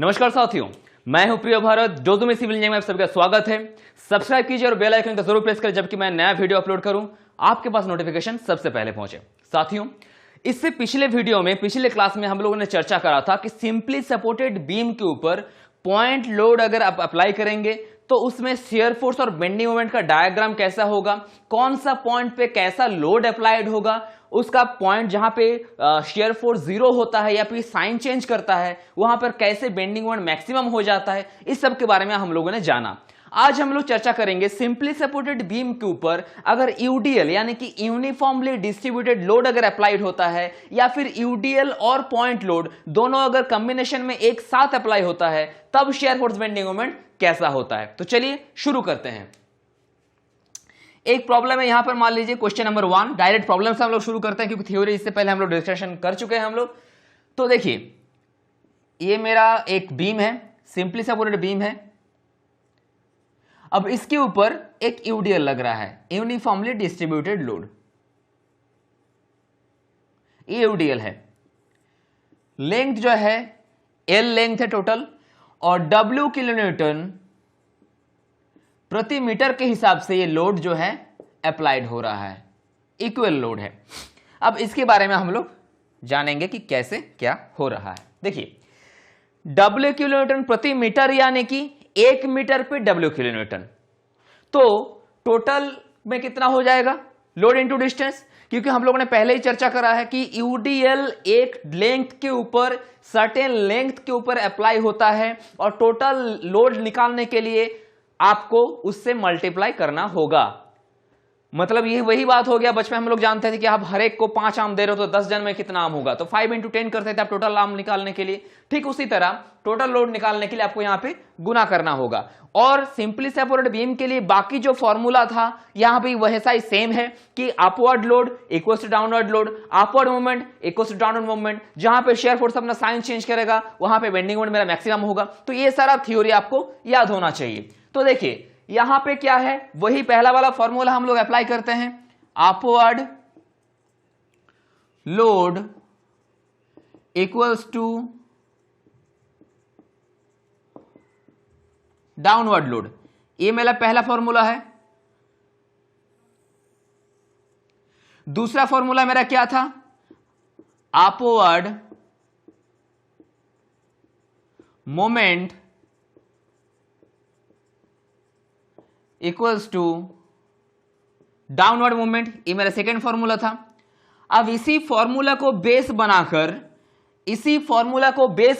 नमस्कार साथियों, मैं हूं प्रिय भारत। जो में सिविल इंजीनियरिंग में आप सबका स्वागत है। सब्सक्राइब कीजिए और बेल आइकन को जरूर प्रेस करें, जबकि मैं नया वीडियो अपलोड करूं आपके पास नोटिफिकेशन सबसे पहले पहुंचे। साथियों, इससे पिछले वीडियो में, पिछले क्लास में हम लोगों ने चर्चा करा था कि सिंपली सपोर्टेड बीम के ऊपर पॉइंट लोड अगर आप अप्लाई करेंगे तो उसमें शियर फोर्स और बेंडिंग मोमेंट का डायग्राम कैसा होगा, कौन सा पॉइंट पे कैसा लोड अप्लाइड होगा, उसका पॉइंट जहां पे शियर फोर्स 0 होता है या फिर साइन चेंज करता है वहां पर कैसे बेंडिंग मोमेंट मैक्सिमम हो जाता है, इस सब के बारे में हम लोगों ने जाना। आज हम लोग चर्चा करेंगे सिंपली सपोर्टेड बीम के ऊपर अगर यूडीएल यानी कि यूनिफॉर्मली डिस्ट्रीब्यूटेड लोड अगर अप्लाइड होता है या फिर यूडीएल और पॉइंट लोड दोनों अगर कॉम्बिनेशन में एक साथ अप्लाई होता है तब शियर फोर्स बेंडिंग मोमेंट कैसा होता है। तो चलिए शुरू करते हैं। एक प्रॉब्लम है यहां पर, मान लीजिए क्वेश्चन नंबर 1। डायरेक्ट प्रॉब्लम से हम लोग शुरू करते हैं क्योंकि थ्योरी इससे पहले हम लोग डिस्कशन कर चुके हैं हम लोग। तो देखिए, ये मेरा एक बीम है, सिंपली सपोर्टेड बीम है। अब इसके ऊपर एक यूडीएल लग रहा है, यूनिफॉर्मली डिस्ट्रीब्यूटेड लोड। ये यूडीएल है, लेंथ जो है एल लेंथ है टोटल, और डब्ल्यू किलोन्यूटन प्रति मीटर के हिसाब से ये लोड जो है अप्लाइड हो रहा है, इक्वल लोड है। अब इसके बारे में हम लोग जानेंगे कि कैसे क्या हो रहा है। देखिए, डब्ल्यू किलोन्यूटन प्रति मीटर यानी कि 1 मीटर पे डब्ल्यू किलोन्यूटन, तो टोटल में कितना हो जाएगा लोड इनटू डिस्टेंस, क्योंकि हम लोगों ने पहले ही चर्चा करा है कि यूडीएल एक लेंथ के ऊपर, सर्टेन लेंथ के ऊपर अप्लाई होता है और टोटल लोड निकालने के लिए आपको उससे मल्टीप्लाई करना होगा। मतलब ये वही बात हो गया, बचपन हम लोग जानते थे कि आप हर एक को 5 आम दे रहे हो तो 10 जन में कितना आम होगा, तो 5 × 10 करते थे आप टोटल आम निकालने के लिए। ठीक उसी तरह टोटल लोड निकालने के लिए आपको यहां पे गुना करना होगा। और सिंपली सपोर्टेड बीम के लिए बाकी जो फॉर्मूला था यहां पे वैसा ही सेम है कि upward load equals to downward load, upward movement equals to downward movement. जहां पे शेयर फोर्स अपना साइन चेंज करेगा वहां पे बेंडिंग मोमेंट मेरा मैक्सिमम होगा। तो ये सारा थ्योरी आपको याद होना चाहिए। तो देखिए यहां पे क्या है, वही पहला वाला फॉर्मूला हम लोग अप्लाई करते हैं। Upward load equals to downward load, ये मेरा पहला फॉर्मूला है। दूसरा फॉर्मूला मेरा क्या था, upward moment equals to downward movement, ये मेरा सेकेंड फॉर्मूला था। अब इसी फॉर्मूला को बेस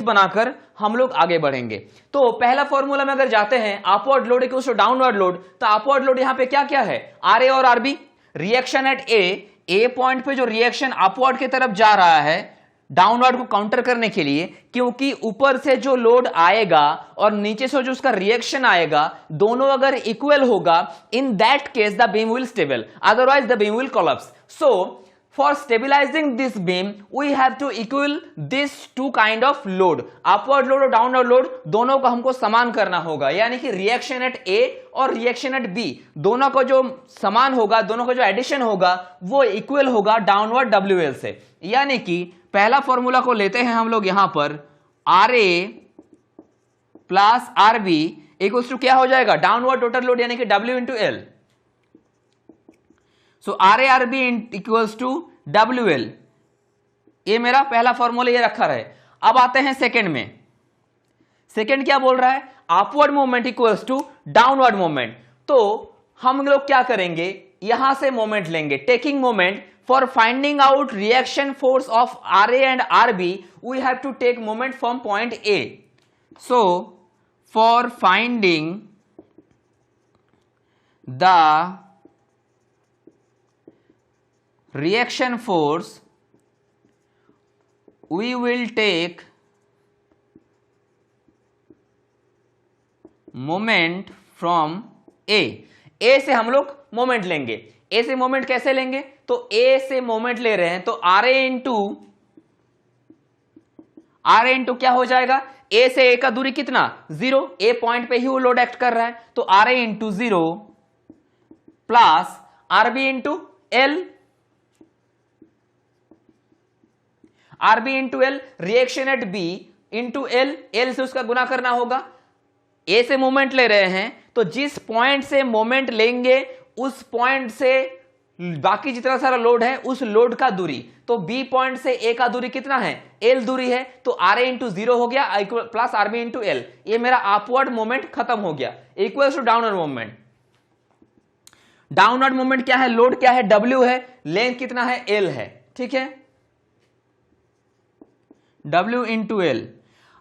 बनाकर हम लोग आगे बढ़ेंगे। तो पहला फॉर्मूला में अगर जाते हैं upward load equals to downward load, तो अपवर्ड लोड यहां पे क्या क्या है, आर ए और RB. Reaction at A point पे जो रिएक्शन अपवर्ड की तरफ जा रहा है डाउनवर्ड को काउंटर करने के लिए, क्योंकि ऊपर से जो लोड आएगा और नीचे से जो उसका रिएक्शन आएगा दोनों अगर इक्वल होगा, in that case the beam will stable, otherwise the beam will collapse. So for stabilizing this beam we have to equal this two kind of load, upward load और downward load दोनों को हमको समान करना होगा। यानी कि रिएक्शन एट ए और रिएक्शन एट बी दोनों को जो समान होगा, दोनों को जो एडिशन होगा वो इक्वल होगा डाउनवर्ड डब्ल्यूएल से। यानी कि पहला फॉर्मूला को लेते हैं हम लोग यहां पर, R A plus R B equals to क्या हो जाएगा, डाउनवर्ड टोटल लोड यानी कि W into L. So R A R B equals to W L, ये मेरा पहला फॉर्मूला ये रखा रहे। अब आते हैं सेकेंड में। सेकेंड क्या बोल रहा है, upward movement equals to downward movement. तो हम लोग क्या करेंगे, यहां से मोमेंट लेंगे, taking moment for finding out reaction force of R A and R B we have to take moment from point A. So for finding the reaction force we will take moment from A से हम लोग moment लेंगे। A से moment कैसे लेंगे, तो A से moment ले रहे हैं तो आर ए इंटू क्या हो जाएगा, A से A का दूरी कितना 0, A पॉइंट पे ही वो लोड एक्ट कर रहा है, तो R A into 0 plus R B into L, RB into L. Reaction at B into L, L से उसका गुना करना होगा। ए से मोमेंट ले रहे हैं तो जिस पॉइंट से मोमेंट लेंगे उस पॉइंट से बाकी जितना सारा लोड है उस लोड का दूरी, तो बी पॉइंट से ए का दूरी कितना है, एल दूरी है, तो आर ए इंटू जीरो हो गया plus R B into L. ये मेरा अपवर्ड मोमेंट खत्म हो गया, equals to downward moment. Downward moment क्या है, लोड क्या है, डब्ल्यू है, लेंथ कितना है, एल है, ठीक है, डब्ल्यू इंटू एल।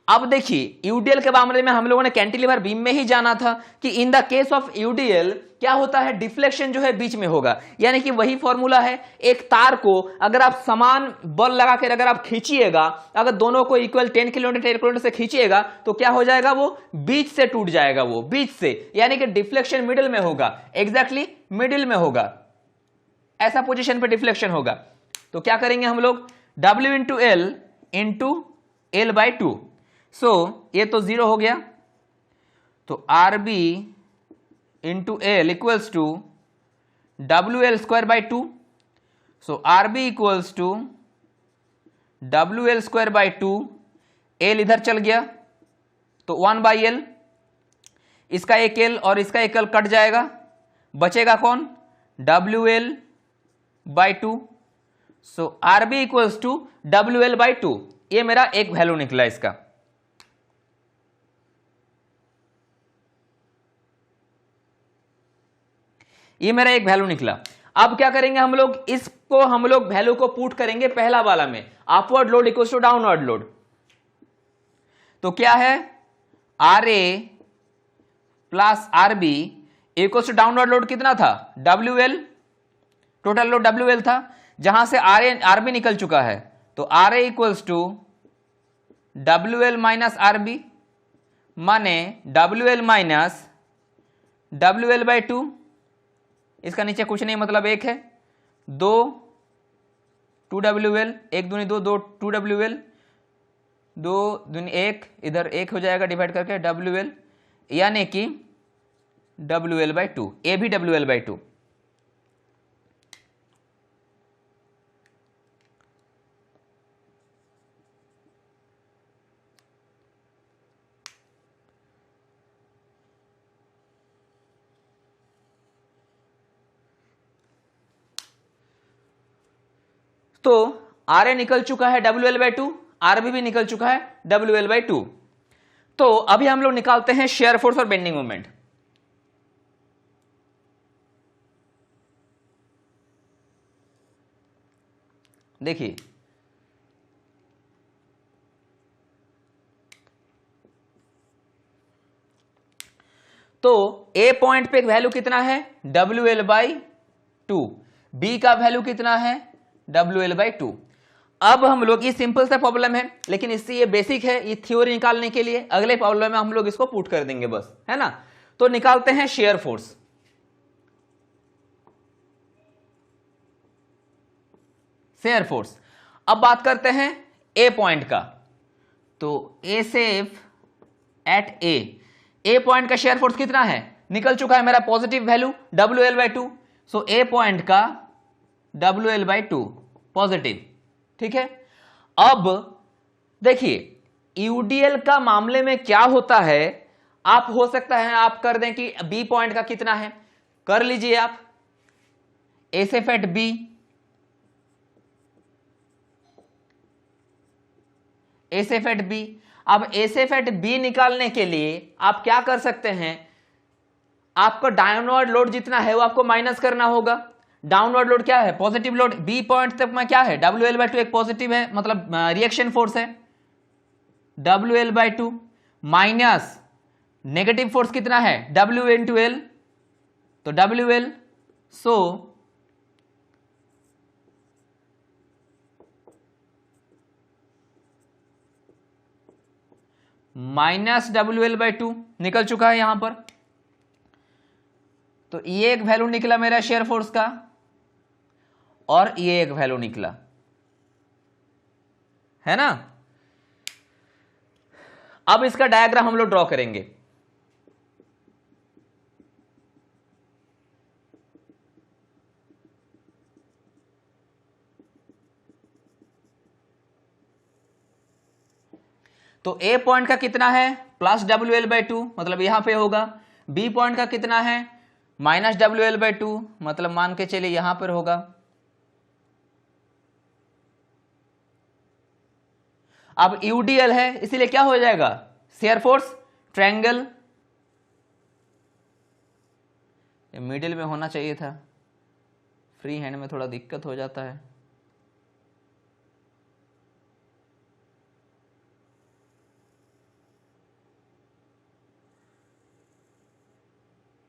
अब देखिए यूडीएल के मामले में हम लोगों ने कैंटिलीवर बीम में ही जाना था कि in the case of UDL क्या होता है, डिफ्लेक्शन जो है बीच में होगा, यानी कि वही फॉर्मूला है, एक तार को अगर आप समान बल लगाकर अगर आप खींचिएगा, अगर दोनों को इक्वल 10 किलोमीटर 10 किलोमीटर से खींचिएगा तो क्या हो जाएगा, वो बीच से टूट जाएगा, वो बीच से, यानी कि डिफ्लेक्शन मिडिल में होगा, एग्जैक्टली मिडिल में होगा, ऐसा पोजिशन पर डिफ्लेक्शन होगा। तो क्या करेंगे हम लोग, W into L by two, so ये तो जीरो हो गया, तो R B into L equals to W L square by two, so R B equals to W L square by two, L इधर चल गया तो 1 बाई एल, इसका एक एल और इसका एक एल कट जाएगा, बचेगा कौन, W L by two, so R B equals to W L by two. ये मेरा एक वैल्यू निकला इसका। ये मेरा एक वैल्यू निकला। अब क्या करेंगे हम लोग, इसको हम लोग वैल्यू को पुट करेंगे पहला वाला में, upward load equals to downward load. तो क्या है, R A plus R B equals to downward load कितना था, W L, total load W L था, जहां से आर बी निकल चुका है, तो R A equals to W L minus R B, माने W L minus W L by two, इसका नीचे कुछ नहीं मतलब एक है, दो टू डब्ल्यू एल, एक दूनी दो, दो टू डब्ल्यू एल, दो दूनी एक, इधर एक हो जाएगा डिवाइड करके डब्ल्यू एल, यानी कि W L by two, A भी डब्ल्यू एल बाई टू। तो आर ए निकल चुका है W L by two, R B भी निकल चुका है डब्ल्यू एल बाई टू। तो अभी हम लोग निकालते हैं शेयर फोर्स और बेंडिंग मोमेंट। देखिए तो ए पॉइंट पे एक वैल्यू कितना है, W L by two, B का वैल्यू कितना है, डब्ल्यू एल बाई टू। अब हम लोग, ये सिंपल सा प्रॉब्लम है लेकिन इससे ये बेसिक है, ये थ्योरी निकालने के लिए अगले प्रॉब्लम में हम लोग इसको पुट कर देंगे बस, है ना। तो निकालते हैं शेयर फोर्स। शेयर फोर्स, अब बात करते हैं ए पॉइंट का, तो ए सेफ एट ए पॉइंट का शेयर फोर्स कितना है, निकल चुका है मेरा positive value W L by two, so A point का W L by two positive, ठीक है। अब देखिए यूडीएल का मामले में क्या होता है, आप हो सकता है आप कर दें कि बी पॉइंट का कितना है, कर लीजिए आप, SF at B, SF at B. अब एसएफ एट बी निकालने के लिए आप क्या कर सकते हैं, आपका डाउनवर्ड लोड जितना है वो आपको माइनस करना होगा। डाउनवर्ड लोड क्या है, पॉजिटिव लोड, बी पॉइंट तक में क्या है, डब्ल्यू एल बाई टू एक पॉजिटिव है, मतलब रिएक्शन फोर्स है, W L by to minus negative force कितना है, डब्ल्यू इंटू एल, तो W L, so minus W L by to निकल चुका है यहां पर। तो ये एक वैल्यू निकला मेरा शेयर फोर्स का, और ये एक वैल्यू निकला, है ना। अब इसका डायग्राम हम लोग ड्रॉ करेंगे। तो ए पॉइंट का कितना है प्लस WL/2 मतलब यहां पे होगा, बी पॉइंट का कितना है माइनस WL/2 मतलब मान के चलिए यहां पर होगा। अब यूडीएल है इसीलिए क्या हो जाएगा शेयर फोर्स ट्रायंगल, मिडिल में होना चाहिए था, फ्री हैंड में थोड़ा दिक्कत हो जाता है।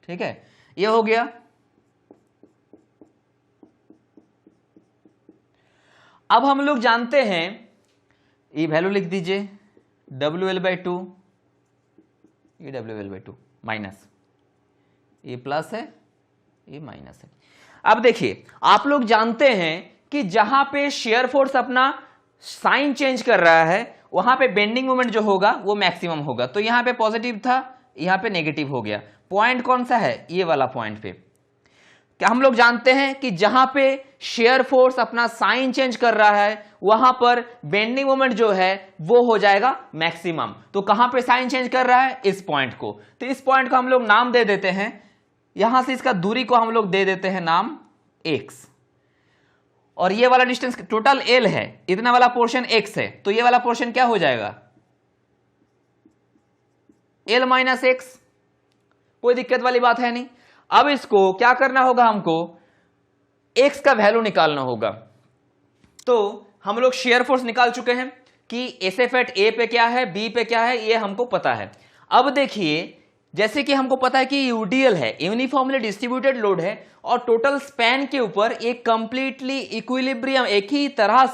ठीक है, ये हो गया। अब हम लोग जानते हैं, ये वैल्यू लिख दीजिए WL/2, ये WL/2 माइनस, ये प्लस है ये माइनस है। अब देखिए आप लोग जानते हैं कि जहां पे शेयर फोर्स अपना साइन चेंज कर रहा है वहां पे बेंडिंग मोमेंट जो होगा वो मैक्सिमम होगा। तो यहां पे पॉजिटिव था, यहां पे नेगेटिव हो गया। पॉइंट कौन सा है ये वाला पॉइंट पे। क्या हम लोग जानते हैं कि जहां पे शेयर फोर्स अपना साइन चेंज कर रहा है वहां पर बेंडिंग मोमेंट जो है वो हो जाएगा मैक्सिमम। तो कहां पे साइन चेंज कर रहा है इस पॉइंट को, तो इस पॉइंट को हम लोग नाम दे देते हैं, यहां से इसका दूरी को हम लोग दे देते हैं नाम x, और ये वाला डिस्टेंस टोटल l है, इतना वाला पोर्शन x है, तो ये वाला पोर्शन क्या हो जाएगा l माइनस x, कोई दिक्कत वाली बात है नहीं। अब इसको क्या करना होगा, हमको x का वैल्यू निकालना होगा। तो हम लोग शेयर फोर्स निकाल चुके हैं कि SF एट A पे क्या है, B पे क्या है, ये हमको पता है। अब देखिए जैसे कि हमको पता है कि यूडीएल है, यूनिफॉर्मली डिस्ट्रीब्यूटेड लोड है, और टोटल स्पैन के ऊपर एक कंप्लीटली इक्विलिब्रियम एक ही तरह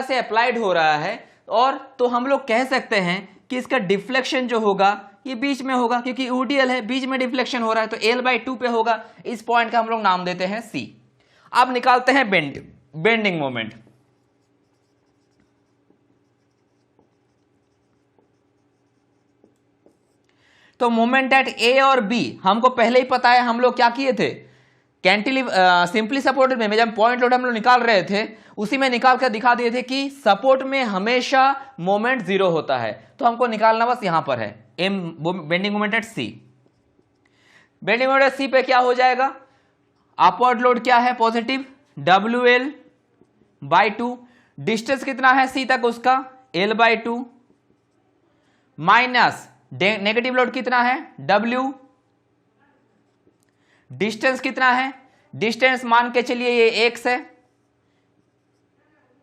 से अप्लाइड हो रहा है, और तो हम लोग कह सकते हैं कि इसका डिफ्लेक्शन जो होगा ये बीच में होगा, क्योंकि यूडीएल है बीच में डिफ्लेक्शन हो रहा है, तो L/2 पे होगा। इस पॉइंट का हम लोग नाम देते हैं C। अब निकालते हैं बेंडिंग मोमेंट। तो मोमेंट एट ए और बी हमको पहले ही पता है, हम लोग क्या किए थे सिंपली सपोर्टेड में जब पॉइंट लोड हम लोग निकाल रहे थे उसी में निकाल कर दिखा दिए थे कि सपोर्ट में हमेशा मोमेंट 0 होता है। तो हमको निकालना बस यहां पर है M bending moment at C. Bending moment at C पे क्या हो जाएगा, अपवर्ड लोड क्या है पॉजिटिव WL/2, डिस्टेंस कितना है सी तक उसका L/2, माइनस नेगेटिव लोड कितना है W, डिस्टेंस कितना है, डिस्टेंस मान के चलिए ये x है,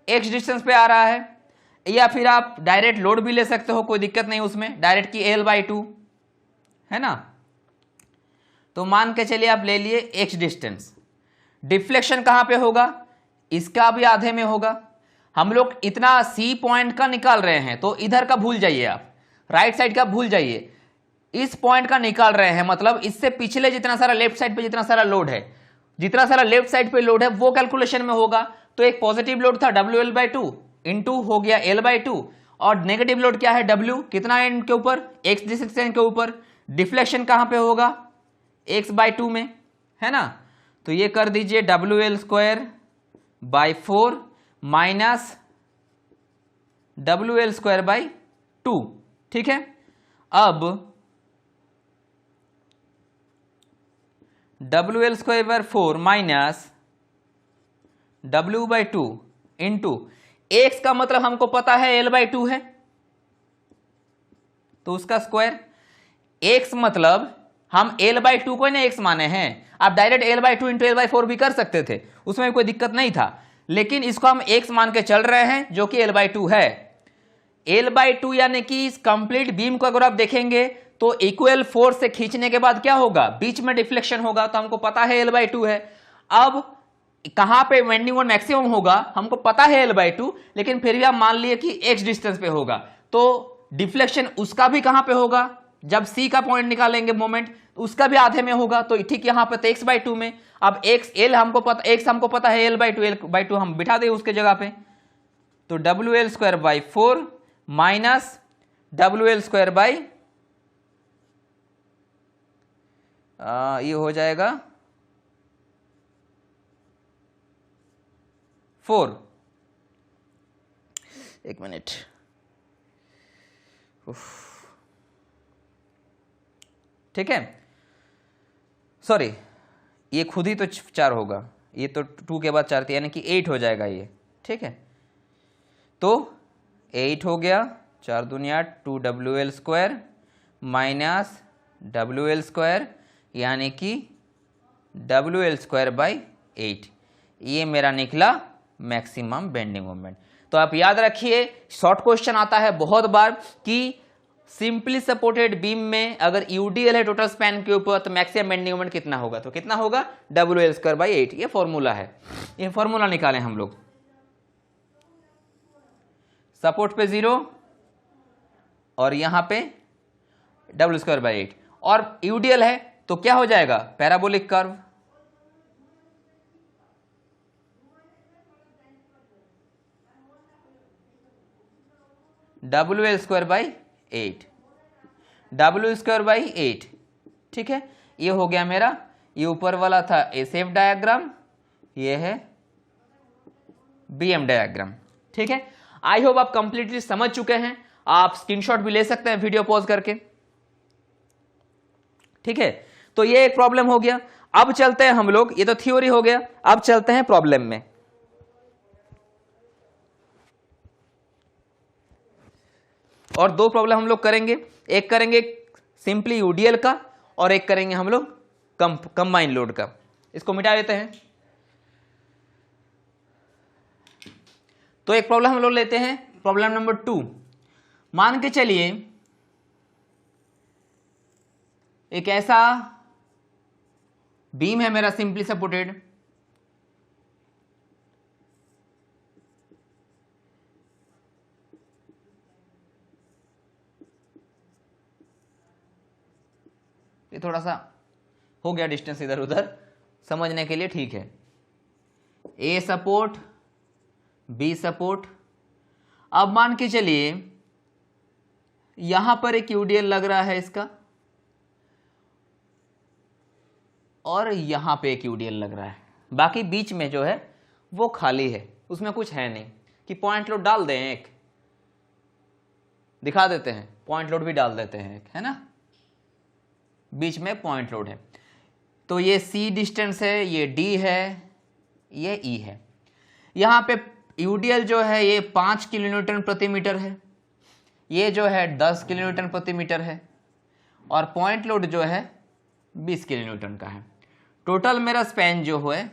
x डिस्टेंस पे आ रहा है, या फिर आप डायरेक्ट लोड भी ले सकते हो, कोई दिक्कत नहीं उसमें, डायरेक्ट की L/2 है ना। तो मान के चलिए आप ले लिए x डिस्टेंस, डिफ्लेक्शन कहां पे होगा, इसका भी आधे में होगा। हम लोग इतना C पॉइंट का निकाल रहे हैं तो इधर का भूल जाइए, आप राइट साइड का भूल जाइए, इस पॉइंट का निकाल रहे हैं, मतलब इससे पिछले जितना सारा लेफ्ट साइड पे जितना सारा लोड है, जितना सारा लेफ्ट साइड पे लोड है वो कैलकुलेशन में होगा। तो एक पॉजिटिव लोड था WL/2 इंटू हो गया L/2, और नेगेटिव लोड क्या है W, कितना है इनके ऊपर x डिस्टेंस के ऊपर, डिफ्लेक्शन कहां पे होगा x/2 में, है ना। तो ये कर दीजिए WL²/4 माइनस WL²/2, ठीक है। अब WL²/4 minus W/2 into x का मतलब हमको पता है L/2 है तो उसका स्क्वायर, x मतलब हम L/2 को ना x माने हैं, आप डायरेक्ट L/2 इंटू L/4 भी कर सकते थे, उसमें कोई दिक्कत नहीं था, लेकिन इसको हम x मान के चल रहे हैं जो कि L/2 है। L/2 यानी कि इस कंप्लीट बीम को अगर आप देखेंगे तो इक्वल फोर्स से खींचने के बाद क्या होगा, बीच में डिफ्लेक्शन होगा, तो हमको पता है L/2 है। अब कहां पे बेंडिंग मोमेंट मैक्सिमम होगा हमको पता है L/2, लेकिन फिर भी आप मान लिए कि x डिस्टेंस पे होगा, तो डिफ्लेक्शन उसका भी कहां पे होगा, जब C का पॉइंट निकालेंगे मोमेंट उसका भी आधे में होगा, तो ठीक यहां पे x/2 में। अब x हमको पता है L/2 हम बिठा दे उसके जगह पे, तो WL²/4 माइनस WL², ये हो जाएगा 4, एक मिनट, ठीक है, सॉरी ये खुद ही तो 4 होगा, ये तो 2 के बाद 4 थी, यानी कि 8 हो जाएगा ये। ठीक है, तो 8 हो गया, 4 दूनी 8, 2WL² माइनस WL², यानी कि WL²/8, ये मेरा निकला मैक्सिमम बेंडिंग मोमेंट। तो आप याद रखिए, शॉर्ट क्वेश्चन आता है बहुत बार कि सिंपली सपोर्टेड बीम में अगर यूडीएल है टोटल स्पैन के ऊपर, तो मैक्सिमम बेंडिंग मोमेंट कितना होगा, तो कितना होगा WL²/8, ये फॉर्मूला है, ये फॉर्मूला निकालें हम लोग। सपोर्ट पे 0 और यहां पे W²/8, और यूडीएल है तो क्या हो जाएगा, पैराबोलिक कर्व। WL²/8, ठीक है, ये हो गया मेरा, ये ऊपर वाला था एसेफ डायग्राम, ये है बीएम डायग्राम। ठीक है, आई होप आप कंप्लीटली समझ चुके हैं, आप स्क्रीनशॉट भी ले सकते हैं वीडियो पॉज करके। ठीक है, तो ये एक प्रॉब्लम हो गया। अब चलते हैं हम लोग, ये तो थ्योरी हो गया, अब चलते हैं प्रॉब्लम में। और 2 प्रॉब्लम हम लोग करेंगे, एक करेंगे सिंपली यूडीएल का और एक करेंगे हम लोग कंबाइन लोड का। इसको मिटा देते हैं। तो एक प्रॉब्लम हम लोग लेते हैं, प्रॉब्लम नंबर 2। मान के चलिए एक ऐसा बीम है मेरा सिंपली सपोर्टेड, ये थोड़ा सा हो गया डिस्टेंस इधर उधर, समझने के लिए ठीक है। A support, B support. अब मान के चलिए यहां पर एक यूडीएल लग रहा है इसका, और यहां पे एक यूडीएल लग रहा है, बाकी बीच में जो है वो खाली है, उसमें कुछ है नहीं। कि पॉइंट लोड डाल दें, एक दिखा देते हैं, पॉइंट लोड भी डाल देते हैं एक, है ना, बीच में पॉइंट लोड है। तो ये C डिस्टेंस है, ये D है, ये E है। यहां पे यूडीएल जो है ये 5 किलोन्यूटन प्रति मीटर है, ये जो है 10 किलोन्यूटन प्रति मीटर है, और पॉइंट लोड जो है 20 किलोन्यूटन का है। टोटल मेरा स्पैन जो है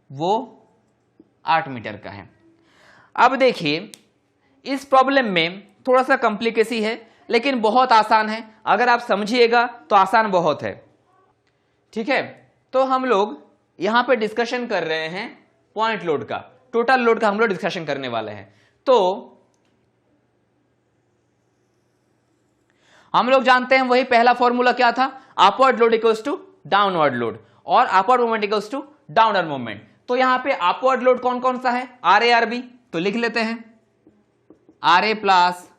वो 8 मीटर का है। अब देखिए इस प्रॉब्लम में थोड़ा सा कॉम्प्लिकेसी है, लेकिन बहुत आसान है, अगर आप समझिएगा तो आसान बहुत है। ठीक है, तो हम लोग यहां पे डिस्कशन कर रहे हैं पॉइंट लोड का, टोटल लोड का हम लोग डिस्कशन करने वाले हैं। तो हम लोग जानते हैं वही पहला फॉर्मूला क्या था, upward load equals to downward load और upward moment equals to downward moment. तो यहां पे अपवर्ड लोड कौन कौन सा है, आर ए आर बी, तो लिख लेते हैं R A plus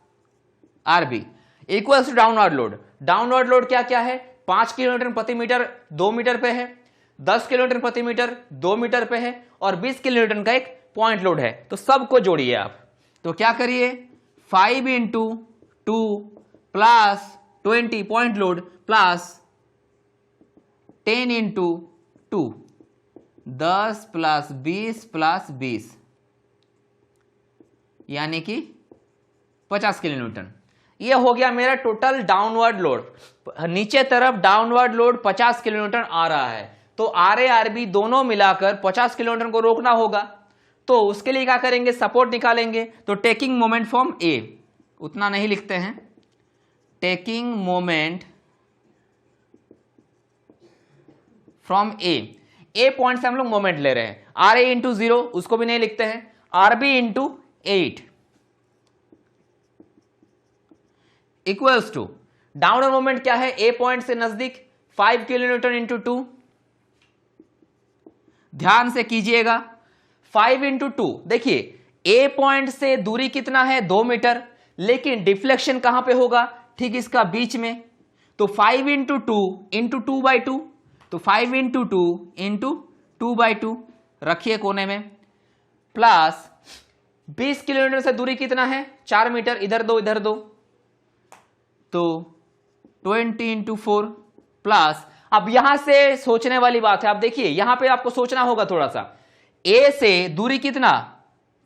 R B equals to downward load. Downward load क्या क्या है, 5 किलोमीटर प्रति मीटर 2 मीटर पे है, 10 किलोमीटर प्रति मीटर 2 मीटर पे है, और 20 किलोमीटर का एक पॉइंट लोड है। तो सबको जोड़िए आप, तो क्या करिए 5 into 2 plus 20 point load plus 10 into 2 10 plus 20 plus 20 यानी कि 50 किलोन्यूटन। ये हो गया मेरा टोटल डाउनवर्ड लोड। नीचे तरफ डाउनवर्ड लोड 50 किलोन्यूटन आ रहा है, तो आर ए आर बी दोनों मिलाकर 50 किलोन्यूटन को रोकना होगा। तो उसके लिए क्या करेंगे, सपोर्ट निकालेंगे। तो टेकिंग मोमेंट फ्रॉम ए, उतना नहीं लिखते हैं, taking moment from A point से हम लोग मोमेंट ले रहे हैं। आर ए इंटू 0 उसको भी नहीं लिखते हैं, R B into 8 equals to downward moment क्या है, ए पॉइंट से नजदीक 5 किलोमीटर इंटू 2। ध्यान से कीजिएगा, 5 इंटू 2। देखिए ए पॉइंट से दूरी कितना है, 2 मीटर, लेकिन डिफ्लेक्शन कहां पे होगा, ठीक इसका बीच में। तो 5 इंटू 2 इंटू 2/2, तो 5 इंटू 2 इंटू 2/2 रखिए कोने में, प्लस 20 किलोमीटर से दूरी कितना है, 4 मीटर, इधर दो इधर दो, तो 20 इंटू 4 प्लस, अब यहां से सोचने वाली बात है, आप देखिए यहां पे आपको सोचना होगा थोड़ा सा, ए से दूरी कितना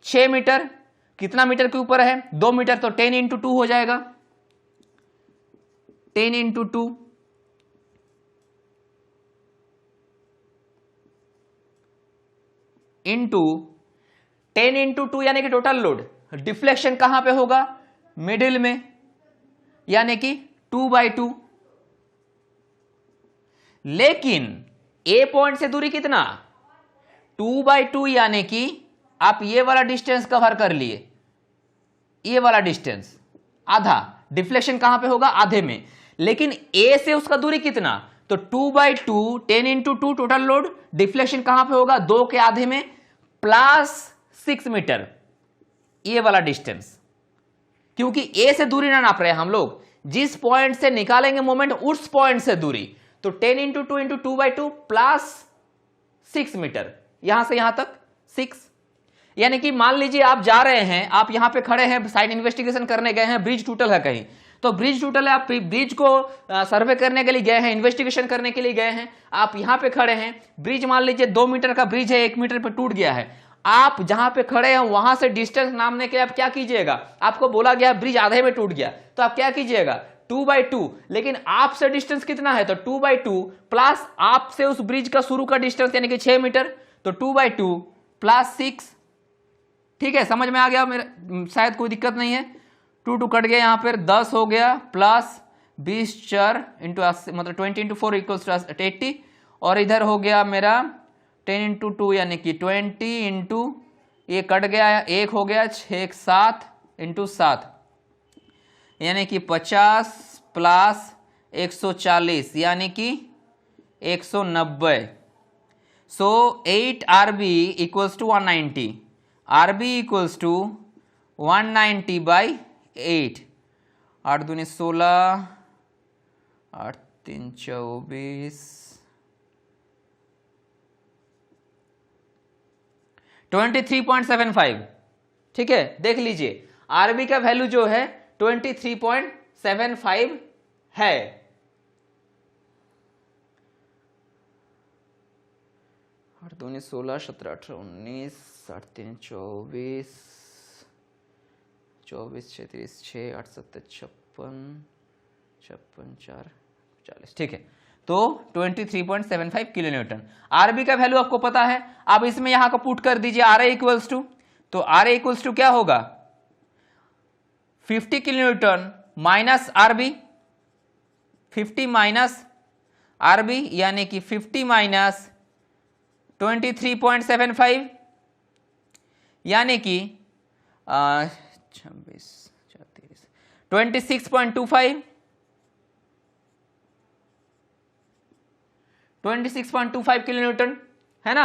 6 मीटर, कितना मीटर के ऊपर है 2 मीटर, तो 10 इंटू 2 हो जाएगा, 10 इंटू 2 इंटू 10 इंटू 2 यानी कि टोटल लोड। डिफ्लेक्शन कहां पे होगा, मिडिल में, यानी कि 2/2। लेकिन ए पॉइंट से दूरी कितना 2/2, यानी कि आप ये वाला डिस्टेंस कवर कर लिए, ये वाला डिस्टेंस आधा, डिफ्लेक्शन कहां पे होगा आधे में। लेकिन ए से उसका दूरी कितना, तो 2/2 10 इंटू 2 टोटल लोड, डिफ्लेक्शन कहां पे होगा 2 के आधे में, प्लस 6 मीटर, ये वाला डिस्टेंस। क्योंकि ए से दूरी ना नाप रहे हम लोग, जिस पॉइंट से निकालेंगे मोमेंट उस पॉइंट से दूरी, तो 10 इंटू 2 इंटू 2/2 प्लस 6 मीटर, यहां से यहां तक 6। यानी कि मान लीजिए आप जा रहे हैं, आप यहां पे खड़े हैं, साइड इन्वेस्टिगेशन करने गए हैं, ब्रिज टूटल है कहीं, तो ब्रिज टूटल है, आप ब्रिज को सर्वे करने के लिए गए हैं, इन्वेस्टिगेशन करने के लिए गए हैं, आप यहां पे खड़े हैं, ब्रिज मान लीजिए 2 मीटर का ब्रिज है, 1 मीटर पे टूट गया है, आप जहां पे खड़े हैं वहां से डिस्टेंस नापने के लिए आप क्या कीजिएगा, आपको बोला गया ब्रिज आधे में टूट गया, तो आप क्या कीजिएगा 2/2, लेकिन आपसे डिस्टेंस कितना है, तो 2/2 प्लस आपसे उस ब्रिज का शुरू का डिस्टेंस यानी कि 6 मीटर, तो 2/2 प्लस 6। ठीक है, समझ में आ गया मेरे, शायद कोई दिक्कत नहीं है। 2 कट गया, यहां पर 10 हो गया, प्लस 20 4 इंटू मतलब 20 इंटू 4 इक्वल्स टू 80, और इधर हो गया मेरा 10 इंटू 2 यानी कि 20 इंटू, ये कट गया, 1 हो गया 6 7 इंटू 7 यानी कि 50 प्लस 140 यानी कि 190। So 8 RB equals to 190, RB equals to 190/8। 8 दूनी 16, 8 3 24, 23.75। ठीक है, देख लीजिए आरबी का वैल्यू जो है 23.75 है। 8 दूनी 16, 17 18 19, 8 3 24, 24 36 6 8 7 56 56 4 40। ठीक है, तो 23.75 किलो न्यूटन। आरबी का वैल्यू आपको पता है, अब इसमें यहां को पुट कर दीजिए आर ए इक्वल्स टू, तो आर ए इक्वल्स टू क्या होगा 50 kilo newton minus RB, 50 minus RB यानी कि 50 माइनस 23.75 यानी कि 26 34 26.25 26.25 किलो न्यूटन है ना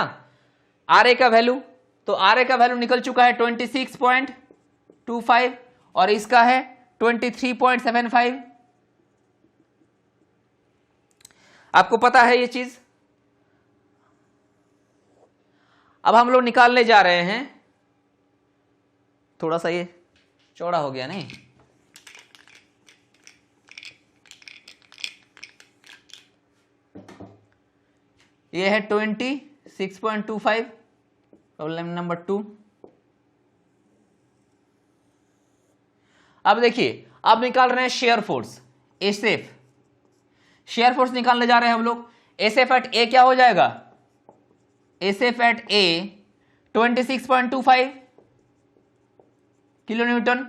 आर ए का वैल्यू। तो आर ए का वैल्यू निकल चुका है 26.25 और इसका है 23.75। आपको पता है ये चीज। अब हम लोग निकालने जा रहे हैं, थोड़ा सा ये चौड़ा हो गया नहीं, ये है 26.25 प्रॉब्लम नंबर 2। अब देखिए, अब निकाल रहे हैं shear force SF. Shear force निकालने जा रहे हैं हम लोग। एसएफ एट ए क्या हो जाएगा, एसएफ एट ए 26.25 किलो न्यूटन।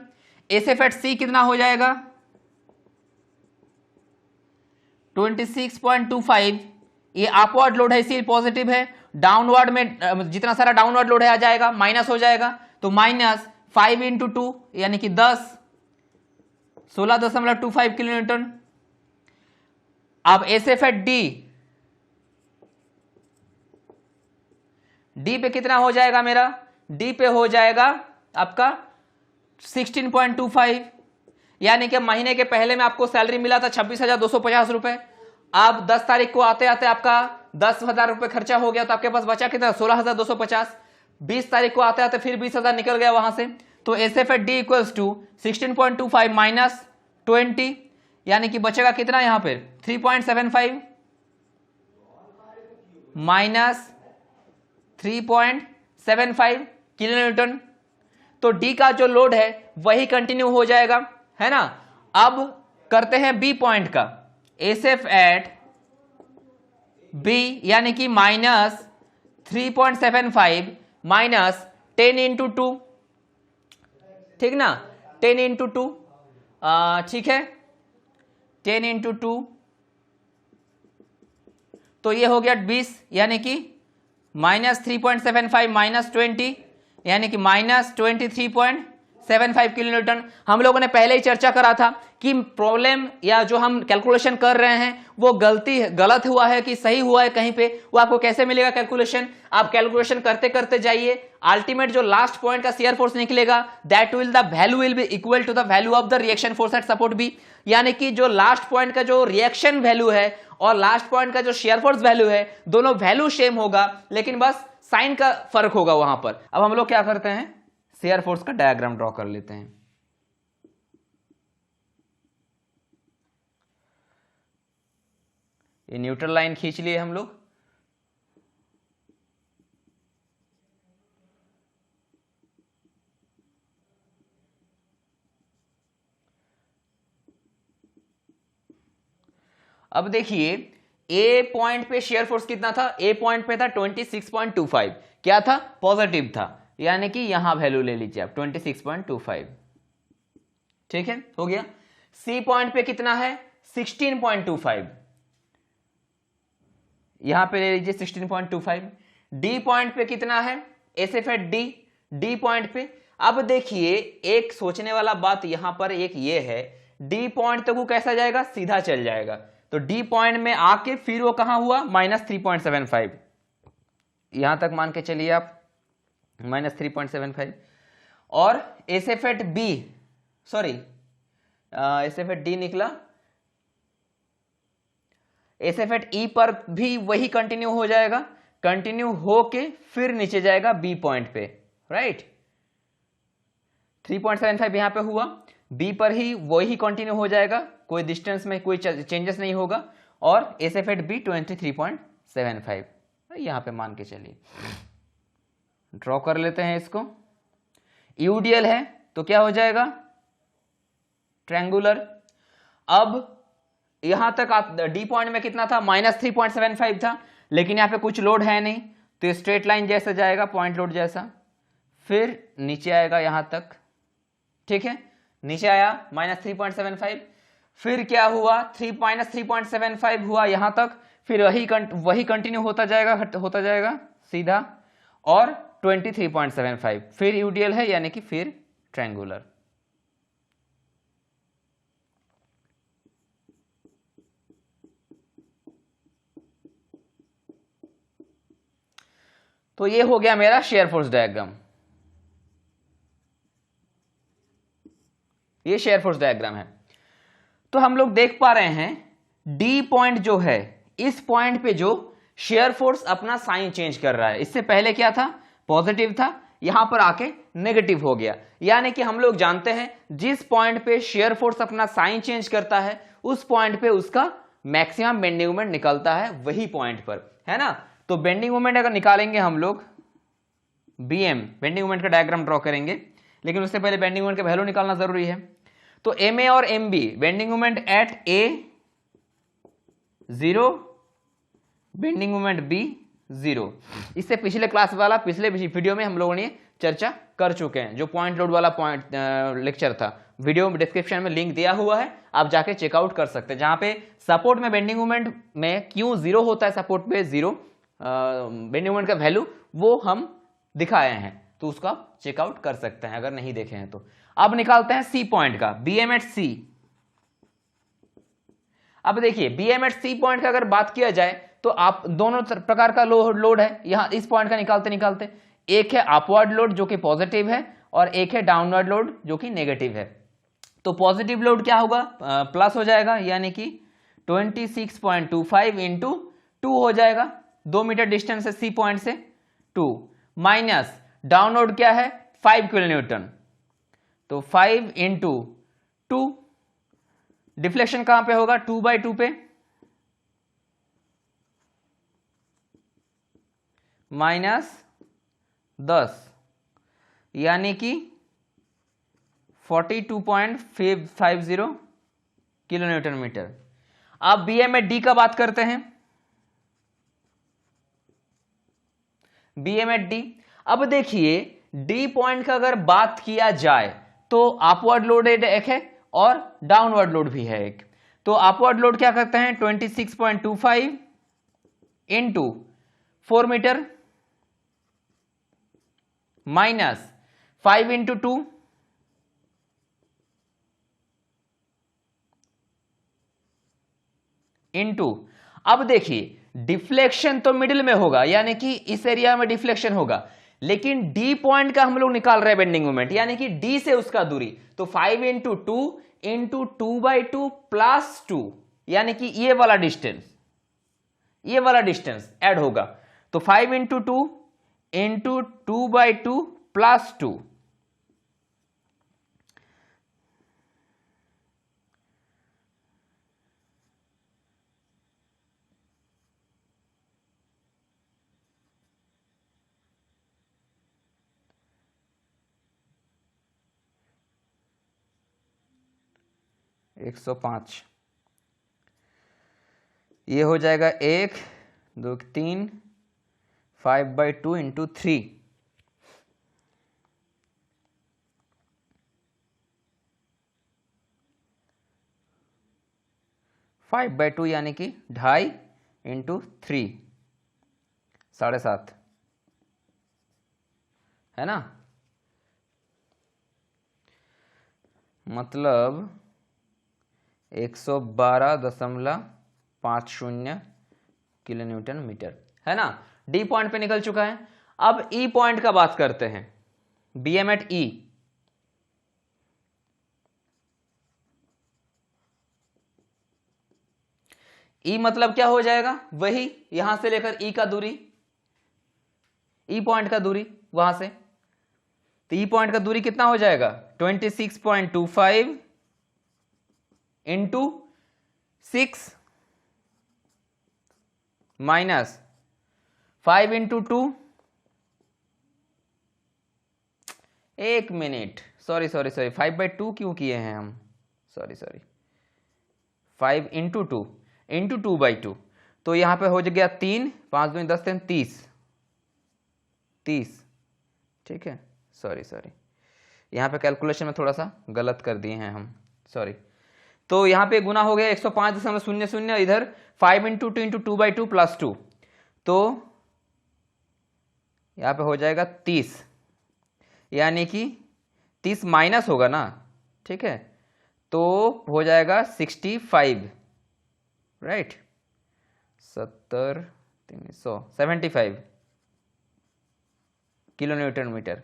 एसएफ एट सी कितना हो जाएगा 26.25। ये अपवर्ड लोड है इसीलिए पॉजिटिव है, डाउनवर्ड में जितना सारा डाउनवर्ड लोड है आ जाएगा, माइनस हो जाएगा, तो माइनस 5 इंटू 2 यानी कि 10 16.25 किलो न्यूटन। अब एसएफ एट डी, डी पे कितना हो जाएगा मेरा, डी पे हो जाएगा आपका 16.25 यानी कि महीने के पहले में आपको सैलरी मिला था 26,250 रुपए। अब 10 तारीख को आते आते आपका 10,000 रुपए खर्चा हो गया, तो आपके पास बचा कितना 16,250। 20 तारीख को आते आते फिर 20,000 निकल गया वहां से, तो SF at D equals to 16.25 minus 20 यानी कि बचेगा कितना यहां पे 3.75 माइनस 3.75 किलो न्यूटन। तो डी का जो लोड है वही कंटिन्यू हो जाएगा, है ना। अब करते हैं बी पॉइंट का, एसएफ एट बी यानी कि माइनस 3.75 माइनस 10 इंटू 2, ठीक ना, 10 इंटू 2, ठीक है, 10 इंटू 2, तो ये हो गया 20, यानी कि माइनस 3.75 माइनस 20 यानी कि माइनस 23.75 किलो न्यूटन। हम लोगों ने पहले ही चर्चा करा था कि प्रॉब्लम या जो हम कैलकुलेशन कर रहे हैं वो गलत हुआ है कि सही हुआ है कहीं पे, वो आपको कैसे मिलेगा कैलकुलेशन। आप कैलकुलेशन करते करते जाइए, अल्टीमेट जो लास्ट पॉइंट का शियर फोर्स निकलेगा that will the value will be equal to the value of the reaction force at support B, यानी कि जो लास्ट पॉइंट का जो रिएक्शन वैल्यू है और लास्ट पॉइंट का जो शियर फोर्स वैल्यू है दोनों वैल्यू सेम होगा, लेकिन बस साइन का फर्क होगा वहां पर। अब हम लोग क्या करते हैं, शियर फोर्स का डायग्राम ड्रॉ कर लेते हैं। ये न्यूट्रल लाइन खींच लिए हम लोग, अब देखिए ए पॉइंट पे शेयर फोर्स कितना था, ए पॉइंट पे था 26.25, क्या था, पॉजिटिव था, यानी कि यहां वैल्यू ले लीजिए आप 26.25, ठीक है, हो गया। सी पॉइंट पे कितना है 16.25, यहां पे ले लीजिए 16.25। डी पॉइंट पे कितना है, SF at D, D point पे। अब देखिए एक सोचने वाला बात यहां पर एक ये है, डी पॉइंट तक वो कैसा जाएगा, सीधा चल जाएगा, तो डी पॉइंट में आके फिर वो कहां हुआ माइनस 3.75, यहां तक मान के चलिए आप माइनस 3.75। और SF at B, sorry SF at D निकला, एसएफ एट ई पर भी वही कंटिन्यू हो जाएगा, कंटिन्यू होके फिर नीचे जाएगा बी पॉइंट पे, राइट। 3.75 यहां पे हुआ, बी पर ही वही कंटिन्यू हो जाएगा, कोई डिस्टेंस में कोई चेंजेस नहीं होगा, और एसएफ एट बी 23.75 यहां पे मान के चलिए, ड्रॉ कर लेते हैं इसको। यूडीएल है तो क्या हो जाएगा, ट्रायंगुलर। अब यहां तक आप डी पॉइंट में कितना था, माइनस 3.75 था, लेकिन यहां पे कुछ लोड है नहीं, तो स्ट्रेट लाइन जैसा जाएगा, पॉइंट लोड जैसा, फिर नीचे आएगा यहां तक, ठीक है, नीचे आया माइनस 3.75, फिर क्या हुआ माइनस 3.75 हुआ यहां तक, फिर वही कंटिन्यू होता जाएगा सीधा, और 23.75 फिर यूडीएल है, यानी कि फिर ट्रायंगुलर। तो ये हो गया मेरा शेयर फोर्स डायग्राम, ये शेयर फोर्स डायग्राम है। तो हम लोग देख पा रहे हैं डी पॉइंट जो है, इस पॉइंट पे जो शेयर फोर्स अपना साइन चेंज कर रहा है, इससे पहले क्या था, पॉजिटिव था, यहां पर आके नेगेटिव हो गया, यानी कि हम लोग जानते हैं जिस पॉइंट पे शेयर फोर्स अपना साइन चेंज करता है उस पॉइंट पे उसका मैक्सिमम बेंडिंग मोमेंट निकलता है वही पॉइंट पर, है ना। तो बेंडिंग मोमेंट अगर निकालेंगे हम लोग, बीएम बेंडिंग मोमेंट का डायग्राम ड्रॉ करेंगे, लेकिन उससे पहले बेंडिंग मोमेंट का वैल्यू निकालना जरूरी है। तो एम ए और M B, bending moment at A 0, bending moment B 0। इससे पिछले क्लास वाला, पिछले वीडियो में हम लोगों ने चर्चा कर चुके हैं, जो पॉइंट लोड वाला लेक्चर था, वीडियो डिस्क्रिप्शन में लिंक दिया हुआ है, आप जाके चेकआउट कर सकते हैं, जहां पे सपोर्ट में बेंडिंग मोमेंट में क्यों 0 होता है, सपोर्ट पे 0 बेंडिंग मोमेंट का वैल्यू वो हम दिखाए हैं, तो उसका चेकआउट कर सकते हैं अगर नहीं देखे हैं तो। अब निकालते हैं सी पॉइंट का, बीएम एट सी। अब देखिए बीएम एट सी पॉइंट का अगर बात किया जाए तो आप दोनों प्रकार का लोड है यहां इस पॉइंट का निकालते, एक है अपवर्ड लोड जो कि पॉजिटिव है, और एक है डाउनवर्ड लोड जो कि नेगेटिव है। तो पॉजिटिव लोड क्या होगा, प्लस हो जाएगा, यानी कि 26.25 इंटू 2 हो जाएगा, 2 मीटर डिस्टेंस है सी पॉइंट से 2, माइनस डाउनवर्ड क्या है 5 किलो न्यूटन, तो 5 इंटू 2 डिफ्लेक्शन कहां पे होगा, 2/2 पे, -10 यानी कि 42.50 किलो न्यूटन मीटर। अब BM@D का बात करते हैं, BM@D। अब देखिए D पॉइंट का अगर बात किया जाए तो अपवर्ड लोड एक है और डाउनवर्ड लोड भी है एक। तो अपवर्ड लोड क्या करते हैं, 26.25 into 4 meter minus 5 into 2 into, अब देखिए डिफ्लेक्शन तो मिडिल में होगा यानी कि इस एरिया में डिफ्लेक्शन होगा, लेकिन डी पॉइंट का हम लोग निकाल रहे हैं बेंडिंग मोमेंट यानी कि डी से उसका दूरी, तो 5 इंटू 2 इंटू 2/2 प्लस 2 यानी कि ये वाला डिस्टेंस ऐड होगा। तो 5 इंटू 2 इंटू 2/2 प्लस 2, एक 105, ये हो जाएगा 1 2 3 5/2 इंटू 3, फाइव बाई टू यानी कि 2.5 इंटू 3, 7.5 है ना, मतलब 112.50 किलो न्यूटन मीटर है ना। डी पॉइंट पे निकल चुका है। अब ई पॉइंट का बात करते हैं, BM@E। ई मतलब क्या हो जाएगा, वही यहां से लेकर ई का दूरी, ई पॉइंट का दूरी वहां से, तो ई पॉइंट का दूरी कितना हो जाएगा, 26.25 into 6 minus 5 into 2, 1 minute, sorry 5/2 क्यों किए हैं हम, सॉरी 5 इंटू 2 इंटू 2/2, तो यहां पे हो गया 3, 5 दूनी 10 3 30, ठीक है, सॉरी यहां पे कैलकुलेशन में थोड़ा सा गलत कर दिए हैं हम, सॉरी। तो यहां पे गुना हो गया 105.00, इधर 5 इंटू 2 इंटू 2/2 प्लस 2, तो यहां पे हो जाएगा 30 यानी कि 30 माइनस होगा ना, ठीक है, तो हो जाएगा 65, right, 75 kilo newton meter,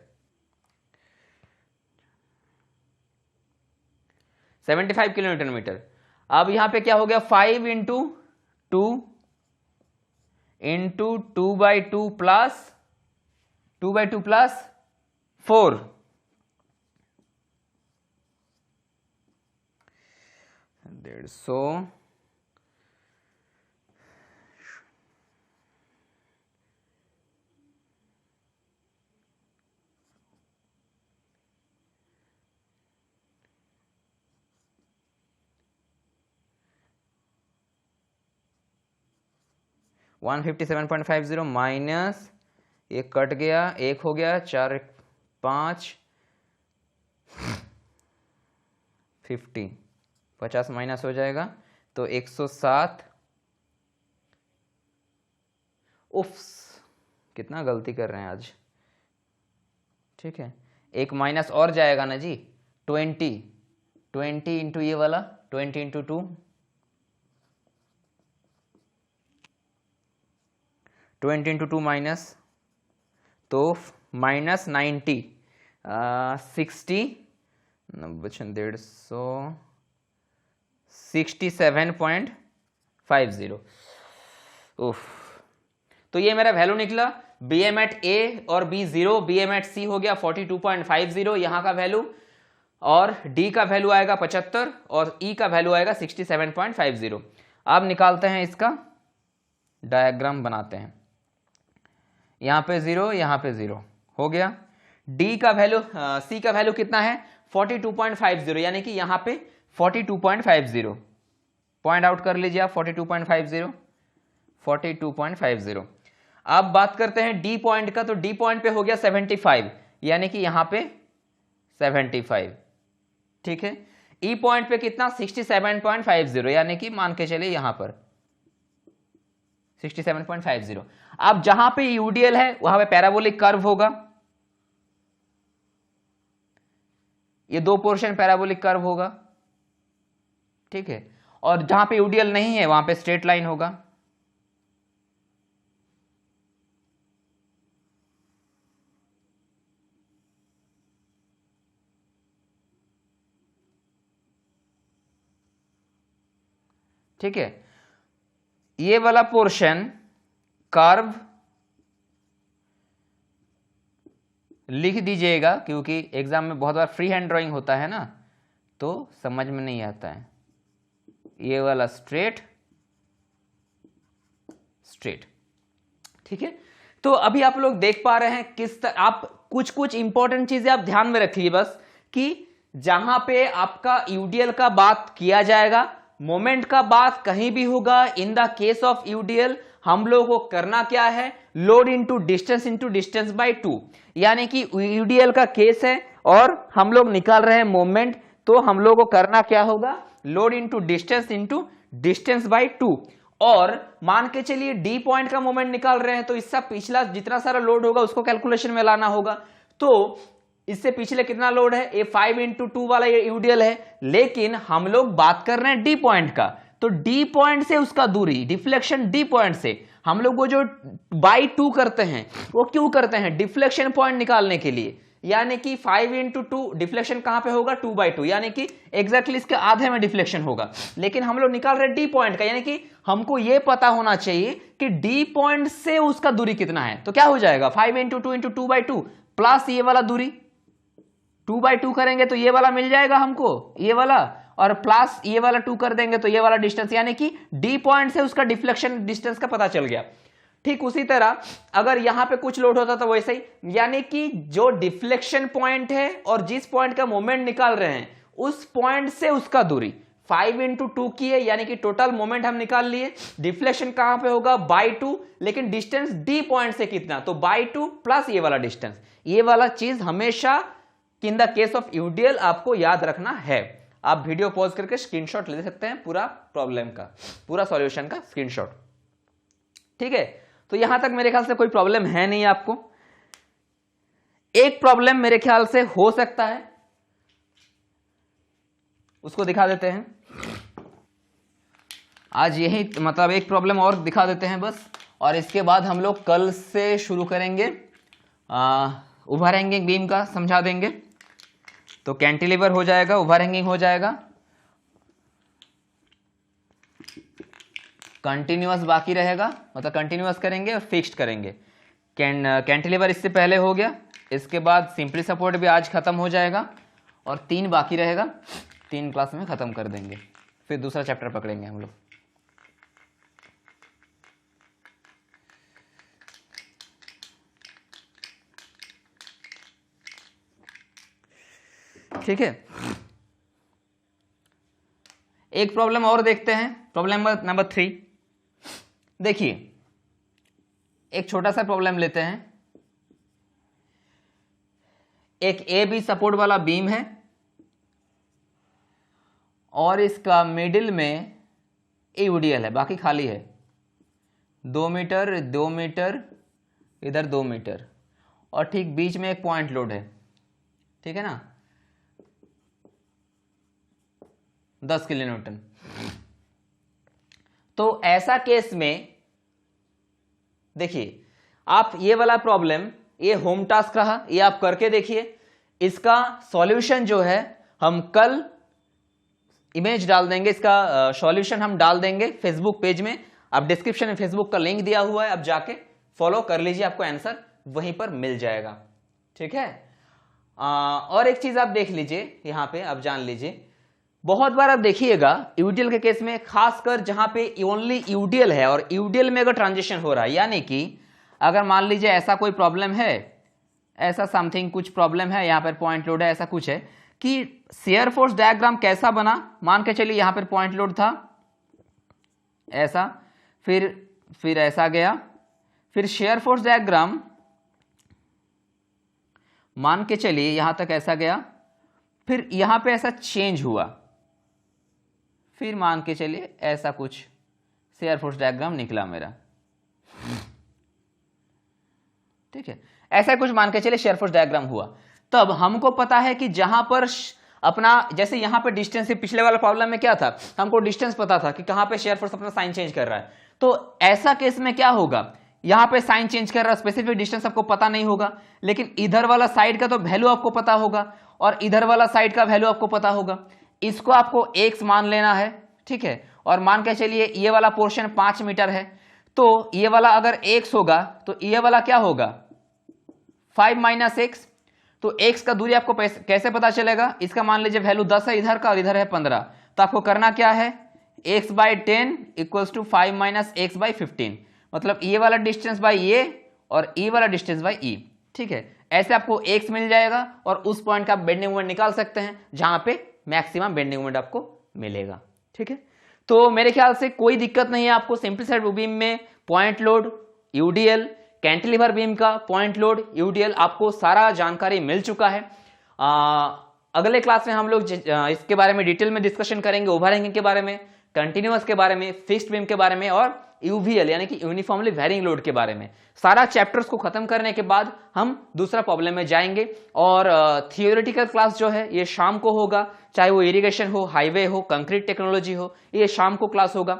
75 kilo newton meter. अब यहां पे क्या हो गया, 5 इंटू 2 इंटू 2/2 प्लस 4, 150, 157.50 माइनस, एक कट गया, एक हो गया, 4 5 50 माइनस हो जाएगा तो 107, उफ्स कितना गलती कर रहे हैं आज, ठीक है, एक माइनस और जाएगा ना जी, 20 इंटू ये वाला 20 इंटू 2, 20 इंटू 2 माइनस, तो माइनस 90, 60, 150, 67.50, उफ, तो ये मेरा वैल्यू निकला। BM@A और B0, BM@C हो गया 42.50 यहां का वैल्यू, और डी का वैल्यू आएगा 75 और ई का वैल्यू आएगा 67.50। अब निकालते हैं, इसका डायग्राम बनाते हैं। यहां पे 0, यहां पे 0 हो गया। डी का वैल्यू, सी का वैल्यू कितना है 42.50, यानी कि यहां पे 42.50 पॉइंट आउट कर लीजिए आप, 42.50। अब बात करते हैं डी पॉइंट का, तो डी पॉइंट पे हो गया 75, यानी कि यहां पे 75, ठीक है। ई पॉइंट पे कितना 67.50, यानी कि मान के चलिए यहां पर 67.50। अब जहां पे यूडीएल है वहां पे पैराबोलिक कर्व होगा, ये दो पोर्शन पैराबोलिक कर्व होगा, ठीक है। और जहां पे यूडीएल नहीं है वहां पे स्ट्रेट लाइन होगा। ठीक है, ये वाला पोर्शन कर्व लिख दीजिएगा, क्योंकि एग्जाम में बहुत बार फ्री हैंड ड्राइंग होता है ना, तो समझ में नहीं आता है। ये वाला स्ट्रेट, ठीक है। तो अभी आप लोग देख पा रहे हैं किस तरह, आप कुछ इंपॉर्टेंट चीजें आप ध्यान में रखिए बस, कि जहां पे आपका यूडीएल का बात किया जाएगा, मोमेंट का बात कहीं भी होगा, in the case of UDL हम लोगों को करना क्या है, लोड इंटू डिस्टेंस बाय 2, यानी कि यूडीएल का केस है और हम लोग निकाल रहे हैं मोमेंट, तो हम लोग को करना क्या होगा, लोड इंटू डिस्टेंस बाय 2। और मान के चलिए डी पॉइंट का मोमेंट निकाल रहे हैं, तो इससे पिछला जितना सारा लोड होगा उसको कैलकुलेशन में लाना होगा। तो इससे पिछले कितना लोड है, ये 5x2 वाला ये यूडीएल है, लेकिन हम लोग बात कर रहे हैं डी पॉइंट का, तो डी पॉइंट से उसका दूरी, डिफ्लेक्शन डी पॉइंट से हम लोग वो जो बाई 2 करते हैं, वो क्यों करते हैं, डिफ्लेक्शन पॉइंट निकालने के लिए, यानी कि 5x2 डिफ्लेक्शन कहां पे होगा 2/2, यानी कि एग्जैक्टली इसके आधे में डिफ्लेक्शन होगा। लेकिन हम लोग निकाल रहे हैं डी पॉइंट का, यानी कि हमको ये पता होना चाहिए कि डी पॉइंट से उसका दूरी कितना है। तो क्या हो जाएगा 5x2 × 2/2 प्लस ये वाला दूरी 2/2 करेंगे तो ये वाला मिल जाएगा हमको, ये वाला, और प्लस ये वाला 2 कर देंगे तो ये वाला डिस्टेंस, यानी कि डी पॉइंट से उसका डिफ्लेक्शन डिस्टेंस का पता चल गया। ठीक उसी तरह अगर यहां पे कुछ लोड होता तो वैसे ही, यानी कि जो डिफ्लेक्शन पॉइंट है और जिस पॉइंट का मोमेंट निकाल रहे हैं उस पॉइंट से उसका दूरी 5x2 की है, यानी कि टोटल मोमेंट हम निकाल लिए, डिफ्लेक्शन कहां पे होगा बाई 2, लेकिन डिस्टेंस डी पॉइंट से कितना, तो बाई 2 प्लस ये वाला डिस्टेंस। ये वाला चीज हमेशा in the case of UDL आपको याद रखना है। आप वीडियो पॉज करके स्क्रीनशॉट ले सकते हैं, पूरा प्रॉब्लम का, पूरा सॉल्यूशन का स्क्रीनशॉट, ठीक है। तो यहां तक मेरे ख्याल से कोई प्रॉब्लम है नहीं आपको। एक प्रॉब्लम मेरे ख्याल से हो सकता है, उसको दिखा देते हैं आज, यही मतलब एक प्रॉब्लम और दिखा देते हैं बस, और इसके बाद हम लोग कल से शुरू करेंगे, ओवर हैंगिंग बीम का समझा देंगे। तो कैंटिलीवर हो जाएगा, ओवर हैंगिंग हो जाएगा, कंटिन्यूअस बाकी रहेगा, मतलब कंटिन्यूअस करेंगे और फिक्स्ड करेंगे। कैंटिलीवर इससे पहले हो गया, इसके बाद सिंपली सपोर्ट भी आज खत्म हो जाएगा और 3 बाकी रहेगा, 3 क्लास में खत्म कर देंगे, फिर दूसरा चैप्टर पकड़ेंगे हम लोग। ठीक है, एक प्रॉब्लम और देखते हैं, प्रॉब्लम नंबर 3। देखिए एक छोटा सा प्रॉब्लम लेते हैं। एक ए बी सपोर्ट वाला बीम है और इसका मिडिल में यूडीएल है, बाकी खाली है, 2 मीटर 2 मीटर, इधर 2 मीटर, और ठीक बीच में एक पॉइंट लोड है, ठीक है ना, 10 किलोन्यूटन। तो ऐसा केस में देखिए, आप ये वाला प्रॉब्लम, ये होम टास्क रहा, ये आप करके देखिए। इसका सॉल्यूशन जो है हम कल इमेज डाल देंगे, इसका सॉल्यूशन हम डाल देंगे फेसबुक पेज में, आप डिस्क्रिप्शन में फेसबुक का लिंक दिया हुआ है, आप जाके फॉलो कर लीजिए, आपको आंसर वहीं पर मिल जाएगा, ठीक है। और एक चीज आप देख लीजिए, यहां पे आप जान लीजिए, बहुत बार आप देखिएगा यूडीएल के केस में, खासकर जहां पे ओनली यूडीएल है और यूडीएल में अगर ट्रांजिशन हो रहा है, यानी कि अगर मान लीजिए ऐसा कोई प्रॉब्लम है, ऐसा समथिंग कुछ प्रॉब्लम है, यहां पर पॉइंट लोड है, ऐसा कुछ है कि शेयर फोर्स डायग्राम कैसा बना, मान के चलिए यहां पर पॉइंट लोड था ऐसा, फिर ऐसा गया, फिर शेयर फोर्स डायग्राम मान के चलिए यहां तक ऐसा गया, फिर यहां पे ऐसा चेंज हुआ, फिर मान के चलिए ऐसा कुछ शेयर फोर्स डायग्राम निकला मेरा, ठीक है, ऐसा कुछ मान के चलिए शेयर फोर्स डायग्राम हुआ। तब हमको पता है कि जहां पर अपना, जैसे यहां पे डिस्टेंस, पिछले वाला प्रॉब्लम में क्या था, हमको डिस्टेंस पता था कि कहां पे शेयर फोर्स अपना साइन चेंज कर रहा है, तो ऐसा केस में क्या होगा, यहां पे साइन चेंज कर रहा है, स्पेसिफिक डिस्टेंस आपको पता नहीं होगा, लेकिन इधर वाला साइड का तो वैल्यू आपको पता होगा और इधर वाला साइड का वैल्यू आपको पता होगा। इसको आपको x मान लेना है, ठीक है, और मान के चलिए ये वाला पोर्शन 5 मीटर है, तो ये वाला अगर x होगा तो ये वाला क्या होगा 5 माइनस एक्स, तो x का दूरी आपको कैसे पता चलेगा, इसका मान लीजिए वैल्यू 10 है इधर का और इधर है 15, तो आपको करना क्या है, x by 10 equals to 5 minus x by 15, मतलब ये वाला डिस्टेंस बाई ये और ये वाला डिस्टेंस बाई ई, ठीक है, ऐसे आपको x मिल जाएगा और उस पॉइंट का बेंडिंग मोमेंट निकाल सकते हैं जहां पे मैक्सिमम बेंडिंग मोमेंट आपको मिलेगा, ठीक है। तो मेरे ख्याल से कोई दिक्कत नहीं है आपको सिंपल साइड बीम में point load, UDL, cantilever beam का पॉइंट लोड, यूडीएल, आपको सारा जानकारी मिल चुका है। अगले क्लास में हम लोग इसके बारे में डिटेल में डिस्कशन करेंगे, ओवर हैंगिंग के बारे में, कंटिन्यूअस के बारे में, फिक्स्ड बीम के बारे में और यूवीएल यानी कि यूनिफॉर्मली वेरिंग लोड के बारे में। सारा चैप्टर्स को खत्म करने के बाद हम दूसरा प्रॉब्लम में जाएंगे और थियोरेटिकल क्लास जो है ये शाम को होगा, चाहे वो इरिगेशन हो, हाईवे हो, कंक्रीट टेक्नोलॉजी हो, ये शाम को क्लास होगा।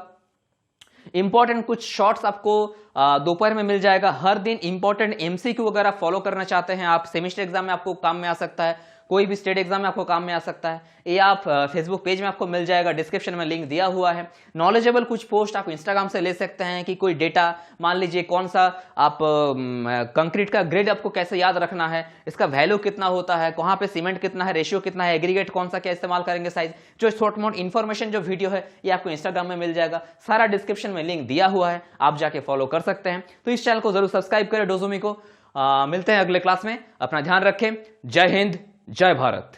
इंपॉर्टेंट कुछ शॉर्ट्स आपको दोपहर में मिल जाएगा। हर दिन इंपॉर्टेंट एमसीक्यू वगैरह फॉलो करना चाहते हैं आप, सेमेस्टर एग्जाम में आपको काम में आ सकता है, कोई भी स्टेट एग्जाम में आपको काम में आ सकता है, ये आप फेसबुक पेज में आपको मिल जाएगा, डिस्क्रिप्शन में लिंक दिया हुआ है। नॉलेजेबल कुछ पोस्ट आप इंस्टाग्राम से ले सकते हैं कि कोई डेटा, मान लीजिए कौन सा आप कंक्रीट का ग्रेड आपको कैसे याद रखना है, इसका वैल्यू कितना होता है, कहाँ पे सीमेंट कितना है, रेशियो कितना है, एग्रीगेट कौन सा क्या इस्तेमाल करेंगे, साइज, जो शॉर्ट मोट इन्फॉर्मेशन जो वीडियो है ये आपको इंस्टाग्राम में मिल जाएगा। सारा डिस्क्रिप्शन में लिंक दिया हुआ है, आप जाके फॉलो कर सकते हैं। तो इस चैनल को जरूर सब्सक्राइब करें डोजोमी को। मिलते हैं अगले क्लास में, अपना ध्यान रखें। जय हिंद, जय भारत।